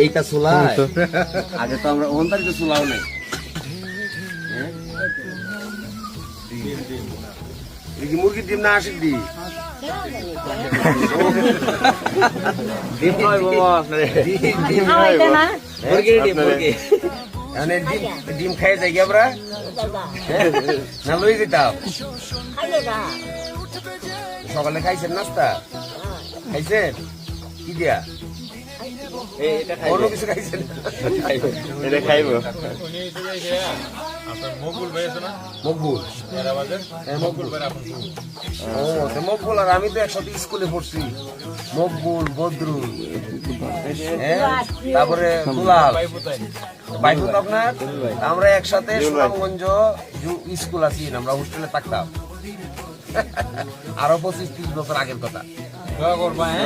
এইটা চুলাই আগে তো আমরা ওখানটাই তো চুলাও নেই। মুরগির ডিম না হাঁসের ডিম? ডিম নয় বাবা, ডিম নয় মুরগির ডিম। মানে ডিম খাই যাই আমরা না লই যেতাম। সকালে খাইছেন নাস্তা? খাইছেন কি দিয়া? অন্য কিছু খাইছেন? এটা খাইব মকবুল আর আমি তো একসাথে স্কুলে পড়ছি। মকবুল, বদরুল, তারপরে দুলাল, বাইফুত আপনার। আমরা একসাথে সুনামগঞ্জ স্কুল আছি, আমরা হোস্টেলে থাকতাম। আরো 25-30 বছর আগের কথা। দোয়া করবা, হ্যাঁ?